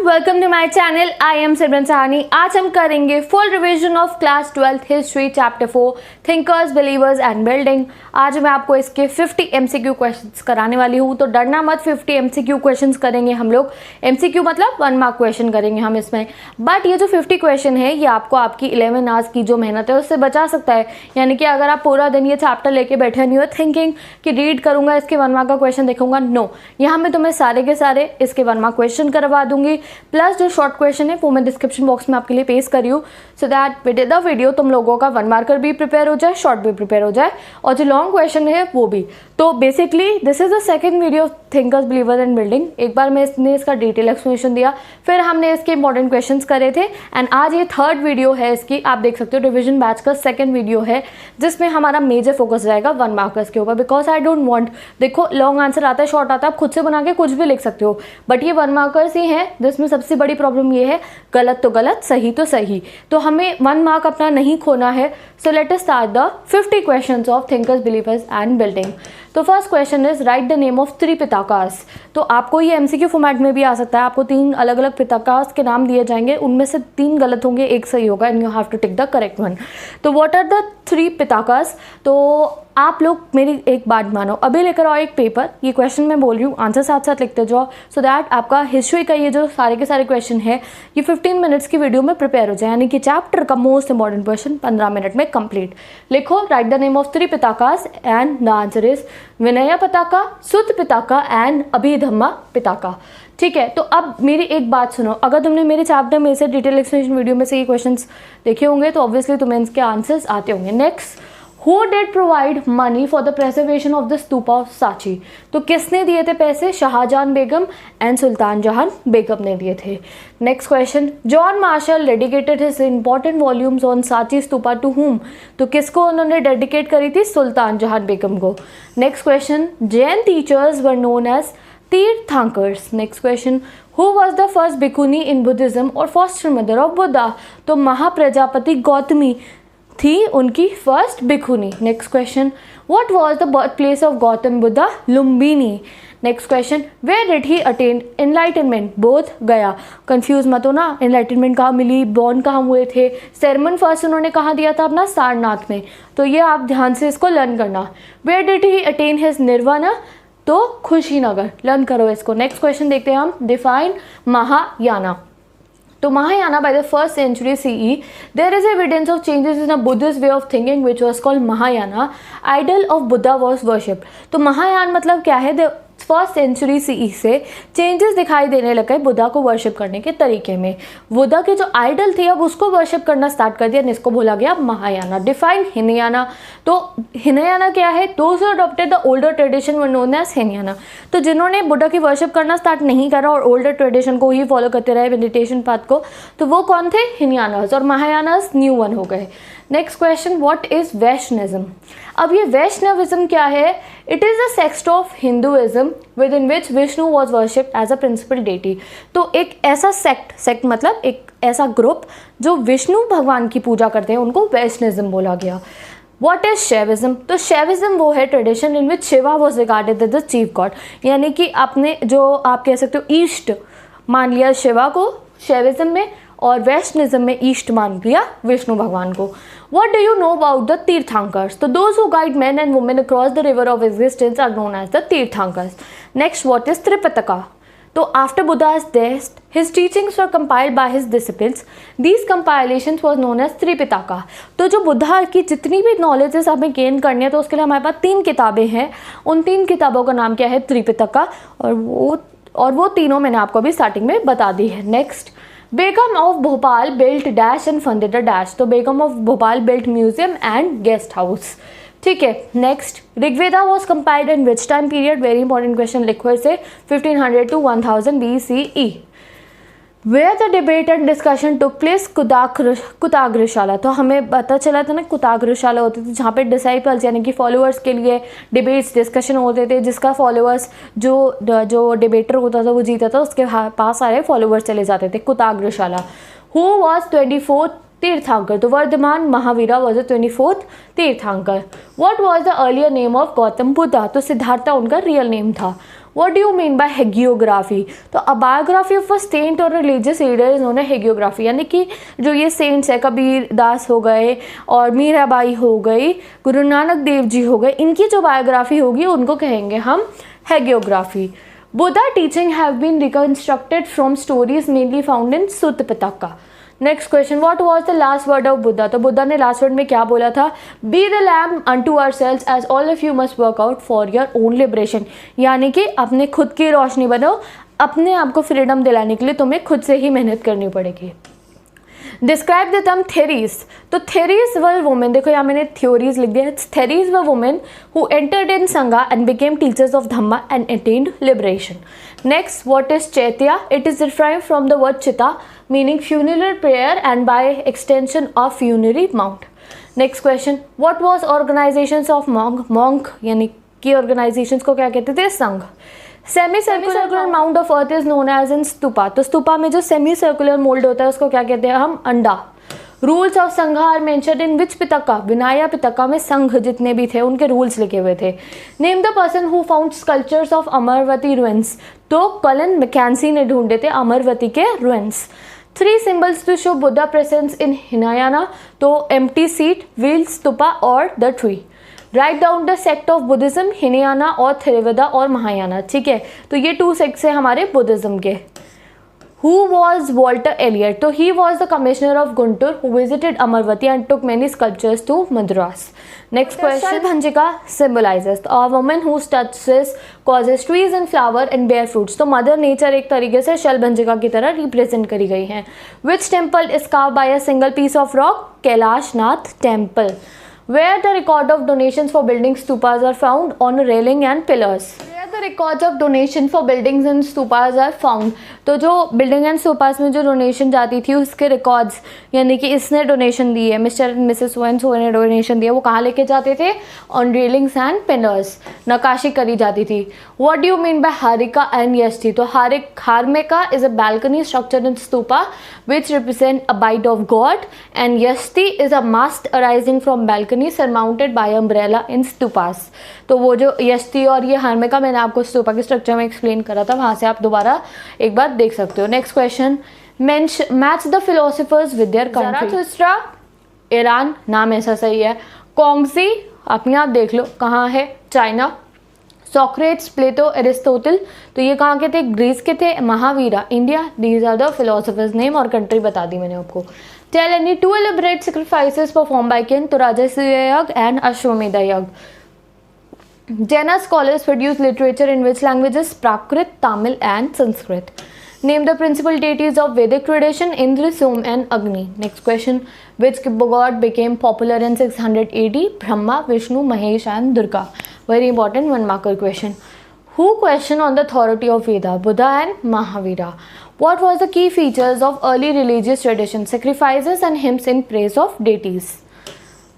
Welcome to my channel. I am Simran Sahani. आज हम करेंगे full revision of class 12th history chapter 4 thinkers believers and building. आज मैं आपको इसके 50 एमसीक्यू क्वेश्चंस कराने वाली हूँ, तो डरना मत। 50 एमसीक्यू क्वेश्चंस करेंगे हम लोग। एमसीक्यू मतलब 1 मार्क क्वेश्चन करेंगे हम इसमें। बट ये जो 50 क्वेश्चन है ये आपको आपकी 11 आवर्स की जो मेहनत है उससे बचा सकता है। यानी कि अगर आप पूरा दिन ये चैप्टर लेके बैठे नहीं हो थिंकिंग कि रीड करूंगा इसके 1 मार्क का क्वेश्चन देखूंगा, नो, यहाँ मैं तुम्हें सारे के सारे इसके 1 मार्क क्वेश्चन करवा दूंगी। प्लस जो शॉर्ट क्वेश्चन है वो मैं डिस्क्रिप्शन बॉक्स में आपके लिए पेश करी हूँ, so that with the video तुम लोगों का 1 मार्कर भी प्रिपेयर हो जाए, शॉर्ट भी प्रिपेयर हो जाए और जो लॉन्ग क्वेश्चन है वो भी। तो basically this is the second video of thinkers believers and building. एक बार मैंने इसका डिटेल एक्सप्लेनेशन दिया, फिर हमने इसके इंपॉर्टेंट क्वेश्चंस करे थे एंड आज ये थर्ड वीडियो है इसकी। आप देख सकते हो रिविजन बैच का सेकंड वीडियो है जिसमें हमारा मेजर फोकस रहेगा 1 मार्कर्स के ऊपर। बिकॉज आई डोंट वांट, देखो लॉन्ग आंसर आता है, शॉर्ट आता है, आप खुद से बना के कुछ भी लिख सकते हो, बट ये 1 मार्कर्स ही हैं जिसमें सबसे बड़ी प्रॉब्लम ये है गलत तो गलत, सही तो सही। तो हमें 1 मार्क अपना नहीं खोना है। So let us start the 50 questions of thinkers believers and building. तो first question is write the name of 3 Pitakas. तो आपको ये एमसीक्यू फॉर्मेट में भी आ सकता है। आपको 3 अलग अलग पिताकास के नाम दिए जाएंगे, उनमें से 3 गलत होंगे, 1 सही होगा and you have to tick the correct one. तो व्हाट आर द 3 पिताकास? तो आप लोग मेरी एक बात मानो, अभी लेकर आओ एक पेपर, ये क्वेश्चन मैं बोल रही हूँ, आंसर साथ साथ लिखते जाओ, सो दैट आपका हिस्ट्री का ये जो सारे के सारे क्वेश्चन है ये 15 मिनट्स की वीडियो में प्रिपेयर हो जाए। यानी कि चैप्टर का मोस्ट इंपॉर्टेंट क्वेश्चन 15 मिनट में कंप्लीट। लिखो write the name of 3 Pitakas and the answer is Vinaya Pitaka, Sutta Pitaka and Abhidhamma पिताका। ठीक है, तो अब मेरी एक बात सुनो, अगर तुमने मेरे चैप्टर में से डिटेल एक्सप्लेनेशन वीडियो में से ये क्वेश्चंस देखे होंगे तो ऑब्वियसली तुम्हें इसके आंसर्स आते होंगे। Next, Who did provide money for the preservation of the stupa of Sanchi? तो किसने दिए थे पैसे? शाहजहां बेगम एंड सुल्तान जहां बेगम ने दिए थे। Next question, John Marshall dedicated his important volumes on Sanchi stupa to whom? तो किसको उन्होंने डेडिकेट करी थी? सुल्तान जहां बेगम को। Next question, Jain teachers were known as Tirthankars. Next question, who was the first bhikkhuni in Buddhism और फॉस्टर मदर ऑफ बुद्धा? तो महाप्रजापति गौतमी थी उनकी first bhikkhuni. Next question, what was the birth place of Gautam Buddha? Lumbini. Next question, where did he attain enlightenment? Bodh Gaya. Confuse मत हो ना, enlightenment कहाँ मिली, born कहाँ हुए थे, सेरेमन फर्स्ट उन्होंने कहाँ दिया था? अपना सारनाथ में। तो ये आप ध्यान से इसको लर्न करना। Where did he attain his nirvana? तो खुशीनगर। लर्न करो इसको। नेक्स्ट क्वेश्चन देखते हैं हम, डिफाइन महायाना। तो Mahayana by the 1st century CE, there is evidence of changes in a Buddhist way of thinking which was called Mahayana. Idol of Buddha was worshipped. तो महायान मतलब क्या है? 1st century CE से changes दिखाई देने लगे बुद्धा को वर्शिप करने के तरीके में। बुद्धा के जो आइडल थे अब उसको वर्शिप करना स्टार्ट कर दिया, जिसको बोला गया महायाना। डिफाइन हिनयाना। तो हिनयाना क्या है? Those who adopted the older tradition were known as Hinayana. तो जिन्होंने बुद्धा की वर्शिप करना स्टार्ट नहीं करा और ओल्डर ट्रेडिशन को ही फॉलो करते रहे, मेडिटेशन पाथ को, तो वो कौन थे? हिनयानास। और महायानास न्यू वन हो गए। Next question, what is Vaishnavism? अब ये वैष्णविज्म क्या है? It is a sect of Hinduism within which Vishnu was worshipped as a principal deity. तो एक ऐसा सेक्ट मतलब एक ऐसा ग्रुप जो विष्णु भगवान की पूजा करते हैं उनको वैष्णविज्म बोला गया। What is Shaivism? तो शैविज्म वो है tradition in which Shiva was regarded as the chief god. यानी कि आपने जो आप कह सकते हो ईस्ट मान लिया शिवा को शैविज्म में, और वैष्णविज्म में ईस्ट मान लिया विष्णु भगवान को। What do you know about the tirthankaras? तो those who guide men and women across the river of existence are known as the tirthankaras. Next, what is Tripitaka? तो after Buddha's death, his teachings were compiled by his disciples. These compilations was known as Tripitaka. तो जो बुद्धा की जितनी भी knowledges हमें gain करनी है तो उसके लिए हमारे पास 3 किताबें हैं। उन 3 किताबों का नाम क्या है? त्रिपिटका। और वो तीनों मैंने आपको अभी स्टार्टिंग में बता दी है। Next, Begum of Bhopal built dash and funded a dash. तो Begum of Bhopal built museum and guest house. ठीक है, next, Rigveda was compiled in which time period? Very important question, लिखो इसे 1500 to 1000 BCE। Where the debate and discussion took place? Kutagarashala. तो हमें पता चला था ना कुताग्रशाला होती थी जहाँ पे डिसाइपल्स यानी कि फॉलोअर्स के लिए डिबेट्स डिस्कशन होते थे, जिसका फॉलोअर्स जो डिबेटर होता था वो जीता था, उसके पास सारे फॉलोअर्स चले जाते थे। कुताग्रशाला। हु वॉज 24th तीर्थंकर? तो Varthaman Mahavira was the 24th tirthankar. What was the earlier name of Gautam Buddha? तो सिद्धार्था उनका रियल नेम था। What do you mean by hagiography? तो a biography of a saint और religious leader is known as hagiography, यानी कि जो ये सेंट्स है, कबीर दास हो गए और मीराबाई हो गई, गुरु नानक देव जी हो गए, इनकी जो बायोग्राफी होगी उनको कहेंगे हम हेगियोग्राफी. Buddha teaching have been reconstructed from stories mainly found in Sutta Pitaka. Next question, what was the last word of Buddha? तो बुद्धा ने लास्ट वर्ड में क्या बोला था? Be the lamp unto ourselves as all of you must work out for your own liberation, यानी कि अपने खुद की रोशनी बनो, अपने आप को फ्रीडम दिलाने के लिए तुम्हें खुद से ही मेहनत करनी पड़ेगी. Describe the term Theris. तो थेरीज वर वुमेन, देखो यहाँ मैंने थ्योरीज लिख दिया. Theris were women who entered in Sangha and became teachers of Dhamma and attained liberation. Next, what is chaitya? It is derived from the word chita meaning funeral pyre and by extension of funerary mount. Next question, what was organisations of monk? Monk यानी कि organisations को क्या कहते थे? Sangh. Semi circular mount of earth is known as in stupa. तो स्तूपा में जो semi circular mould होता है उसको क्या कहते हैं हम? अंडा. रूल्स ऑफ संघ आर मेंशन्ड इन विच पिटका? विनाया पिटका में संघ जितने भी थे उनके रूल्स लिखे हुए थे. Name the person who found sculptures of Amaravati ruins. तो कलन मैकेंजी ने ढूंढे थे अमरवती के ruins. 3 symbols to show Buddha presence in Hinayana. तो empty seat, wheel, stupa और the tree. Write down the sect of Buddhism, Hinayana और थेरेवादा और महायाना. ठीक है, तो ये 2 सेक्ट्स हैं हमारे बुद्धिज्म के. Who was Walter Elliot? तो he was the commissioner of Guntur who visited Amaravati and took many sculptures to Madras. Next question, bhanjika symbolises a woman who touches causes trees and flower and bear fruits. तो mother nature एक तरीके से शलभंजिका की तरह represent करी गई है. Which temple is carved by a single piece of rock? Kailashnath temple. Where the record of donations for building stupas are found? On railing and pillars. Where the records of donation for buildings and stupas are found? तो जो building and stupas में जो donation जाती थी उसके records, यानी कि इसने डोनेशन दी है, मिस्टर एंड मिसेस सो ने डोनेशन दिया, वो कहाँ लेके जाते थे? On railings and pillars. नकाशी करी जाती थी. What do you mean by harmika and yashti? तो harmika is a balcony structure in stupa which represent a bite of God, and yasti is a mast arising from balcony surmounted by umbrella in stupas. तो वो जो यष्टि और ये हार्मिका मैंने आपको स्तूपा के structure में एक्सप्लेन करा था, वहाँ से आप दोबारा एक बार देख सकते हो. Next question, match the philosophers with their country. Zarathustra Iran, नाम ऐसा सही है. कॉन्गजी अपने आप देख लो कहाँ है? चाइना. सोक्रेट्स, प्लेटो, एरिस्टोटल, तो ये कहाँ के थे? ग्रीस के थे. Mahavira, India. These are the philosophers name और कंट्री बता दी मैंने आपको. Tell any 2 elaborate sacrifices performed by kin? तो राजसूय यज्ञ एंड अश्वमेध यज्ञ. Jaina scholars produce literature in which languages? Prakrit, Tamil and Sanskrit. Name the principal deities of Vedic tradition? Indra, Som and Agni. Next question, which god became popular in 600 AD? Brahma, Vishnu, Mahesh and Durga. Very important 1 marker question. Who questioned on the authority of Veda? Buddha and Mahavira. What was the key features of early religious tradition? Sacrifices and hymns in praise of deities.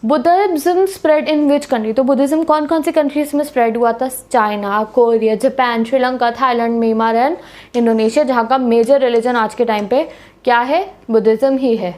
Buddhism spread in which country? तो Buddhism कौन कौन सी countries में spread हुआ था? China, Korea, Japan, Sri Lanka, Thailand, Myanmar and Indonesia, जहाँ का major religion आज के टाइम पे क्या है? बुद्धिज्म ही है.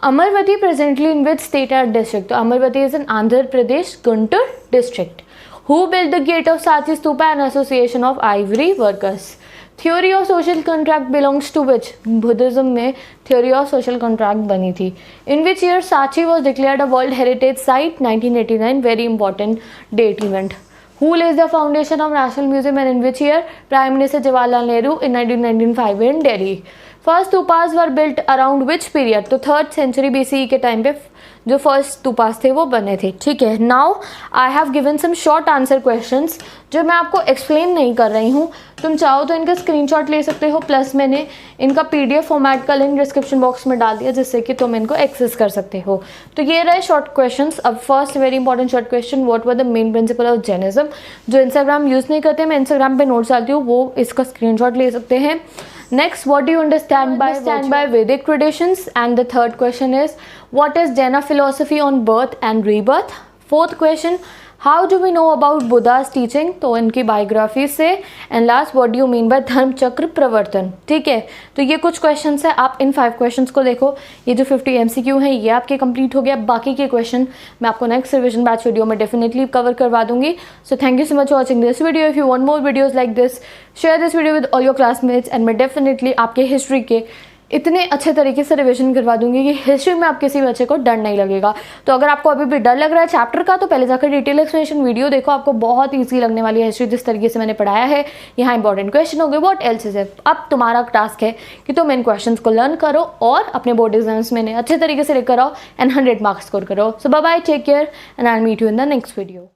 Amaravati presently in which state and district? तो Amaravati is in Andhra Pradesh, Guntur district. Who build the gate of Sanchi stupa? An association of ivory workers. Theory of social contract belongs to which? Buddhism में theory of social contract बनी थी. In which year Sanchi was declared a world heritage site? 1989, very important date event. Who laid the foundation of national museum and in which year? Prime minister Jawaharlal Nehru in 1995 in Delhi. First stupas were built around which period? तो 3rd century BCE के time पे जो first stupas थे वो बने थे. ठीक है, now I have given some short answer questions जो मैं आपको एक्सप्लेन नहीं कर रही हूँ. तुम चाहो तो इनका स्क्रीनशॉट ले सकते हो, प्लस मैंने इनका PDF फॉर्मेट का लिंक डिस्क्रिप्शन बॉक्स में डाल दिया जिससे कि तुम इनको एक्सेस कर सकते हो. तो ये रहे शॉर्ट क्वेश्चंस. अब first very important short question, what were the main principle of Jainism? जो इंस्टाग्राम यूज़ नहीं करते, मैं इंस्टाग्राम पे नोट्स डालती हूँ, वो इसका स्क्रीनशॉट ले सकते हैं. Next, what do you understand by Vedic traditions? And the third question is, what is Jaina philosophy on birth and rebirth? Fourth question, how do we know about Buddha's teaching, तो इनकी biography से। And last, what do you mean by Dharma Chakra प्रवर्तन। ठीक है, तो ये कुछ questions है, आप इन 5 क्वेश्चंस को देखो। ये जो 50 MCQ हैं ये आपके कंप्लीट हो गया। बाकी के क्वेश्चन मैं आपको नेक्स्ट रिविजन बैच वीडियो में डेफिनेटली कवर करवा दूंगी। So thank you so much watching this video. If you want more videos like this, share this video with all your classmates and मैं डेफिनेटली आपके history के इतने अच्छे तरीके से रिवीजन करवा दूंगी कि हिस्ट्री में आप किसी बच्चे को डर नहीं लगेगा। तो अगर आपको अभी भी डर लग रहा है चैप्टर का, तो पहले जाकर डिटेल एक्सप्लेनेशन वीडियो देखो, आपको बहुत ईजी लगने वाली है हिस्ट्री जिस तरीके से मैंने पढ़ाया है। यहाँ इंपॉर्टेंट क्वेश्चन हो गए, व्हाट एल्स इज इट। अब तुम्हारा टास्क है कि तुम इन क्वेश्चन को लर्न करो और अपने बोर्ड एग्जाम्स में अच्छे तरीके से लेकर आओ एंड 100 मार्क्स स्कोर करो। So bye bye, take care and I will meet you in the next video.